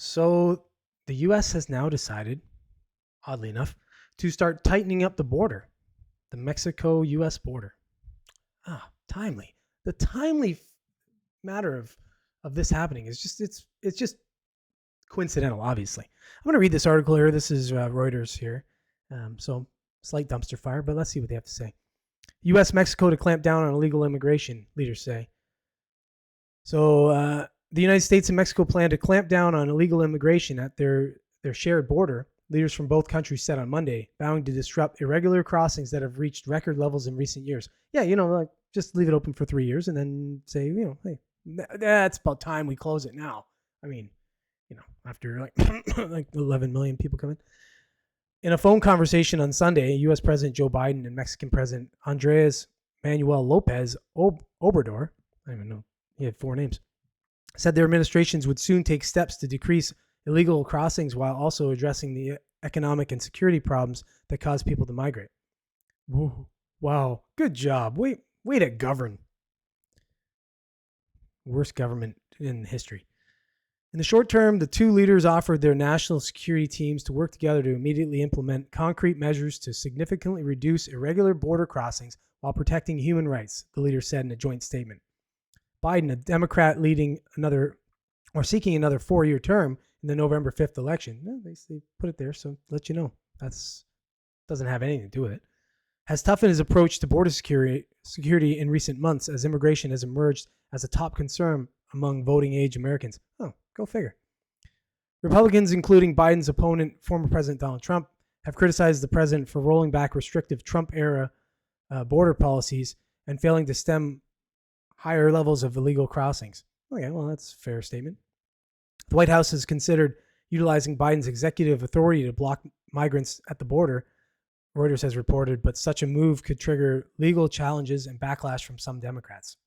So the U.S. has now decided, oddly enough, to start tightening up the border, the Mexico-U.S. border. Timely. The timely matter of this happening is just coincidental. Obviously, I'm going to read this article here. This is Reuters here, so slight dumpster fire, but let's see what they have to say. U.S. Mexico to clamp down on illegal immigration, leaders say. So the United States and Mexico plan to clamp down on illegal immigration at their shared border. Leaders from both countries said on Monday, vowing to disrupt irregular crossings that have reached record levels in recent years. Yeah, like just leave it open for 3 years and then say, hey, that's about time we close it now. I mean, after like 11 million people come in. In a phone conversation on Sunday, U.S. President Joe Biden and Mexican President Andres Manuel Lopez Obrador, I don't even know, he had 4 names, said their administrations would soon take steps to decrease illegal crossings while also addressing the economic and security problems that cause people to migrate. Whoa, wow, good job. Way to govern. Worst government in history. In the short term, the two leaders offered their national security teams to work together to immediately implement concrete measures to significantly reduce irregular border crossings while protecting human rights, the leaders said in a joint statement. Biden, a Democrat seeking another 4-year term in the November 5th election, they put it there, so let you know. That doesn't have anything to do with it. Has toughened his approach to border security in recent months as immigration has emerged as a top concern among voting-age Americans. Oh, go figure. Republicans, including Biden's opponent, former President Donald Trump, have criticized the president for rolling back restrictive Trump-era border policies and failing to stem higher levels of illegal crossings. Okay, well, that's a fair statement. The White House has considered utilizing Biden's executive authority to block migrants at the border, Reuters has reported, but such a move could trigger legal challenges and backlash from some Democrats.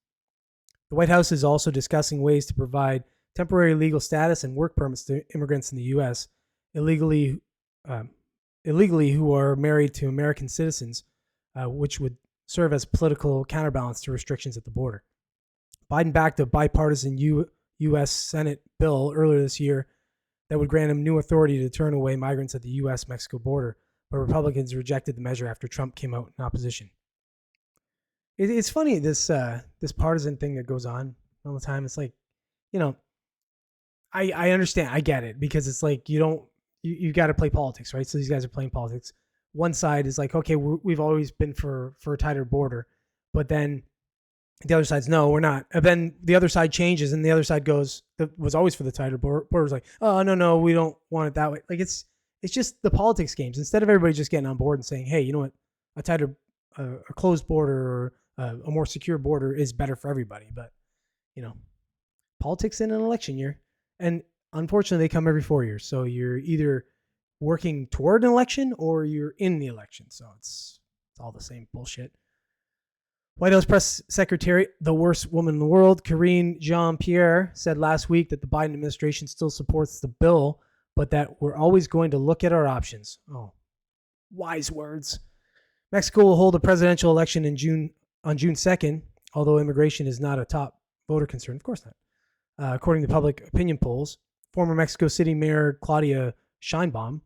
The White House is also discussing ways to provide temporary legal status and work permits to immigrants in the U.S. illegally who are married to American citizens, which would serve as political counterbalance to restrictions at the border. Biden backed a bipartisan U.S. Senate bill earlier this year that would grant him new authority to turn away migrants at the U.S.-Mexico border, but Republicans rejected the measure after Trump came out in opposition. It's funny, this partisan thing that goes on all the time. It's like, I understand, I get it, because it's like you got to play politics, right? So these guys are playing politics. One side is like, okay, we've always been for a tighter border, but then the other side's no, we're not. And then the other side changes, and the other side was always for the tighter border. Is like, oh no, we don't want it that way. Like it's just the politics games. Instead of everybody just getting on board and saying, hey, you know what, a tighter, a closed border or a more secure border is better for everybody. But politics in an election year, and unfortunately, they come every 4 years. So you're either working toward an election or you're in the election. So it's all the same bullshit. White House Press Secretary, the worst woman in the world, Karine Jean-Pierre, said last week that the Biden administration still supports the bill, but that we're always going to look at our options. Oh, wise words. Mexico will hold a presidential election on June 2nd, although immigration is not a top voter concern. Of course not. According to public opinion polls, former Mexico City Mayor Claudia Sheinbaum,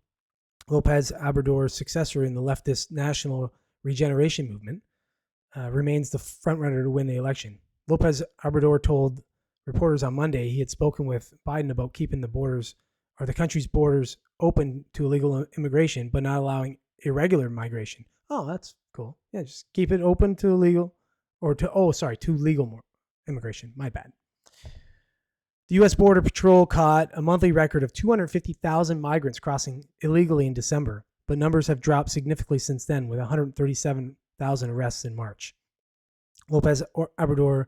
Lopez Obrador's successor in the leftist National Regeneration Movement, remains the frontrunner to win the election. Lopez Obrador told reporters on Monday he had spoken with Biden about keeping the country's borders open to illegal immigration, but not allowing irregular migration. Oh, that's cool. Yeah, just keep it open to illegal, to legal immigration. My bad. The U.S. Border Patrol caught a monthly record of 250,000 migrants crossing illegally in December, but numbers have dropped significantly since then, with 137,000 arrests in March. Lopez Obrador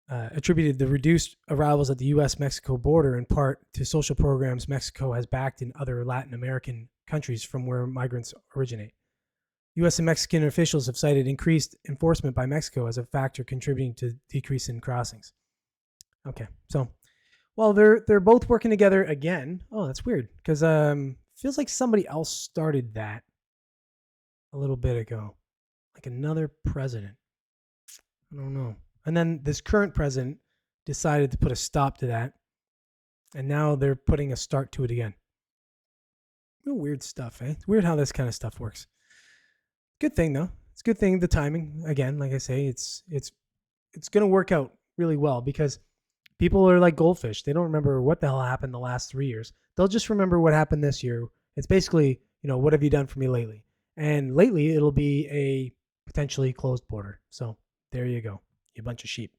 attributed the reduced arrivals at the U.S.-Mexico border in part to social programs Mexico has backed in other Latin American countries from where migrants originate. U.S. and Mexican officials have cited increased enforcement by Mexico as a factor contributing to decrease in crossings. Okay, so while they're both working together again. Oh, that's weird, because feels like somebody else started that a little bit ago, like another president. I don't know. And then this current president decided to put a stop to that. And now they're putting a start to it again. Real weird stuff, eh? It's weird how this kind of stuff works. Good thing though. It's a good thing the timing. Again, like I say, it's going to work out really well because people are like goldfish. They don't remember what the hell happened the last 3 years. They'll just remember what happened this year. It's basically, what have you done for me lately? And lately it'll be a potentially closed border. So there you go. You bunch of sheep.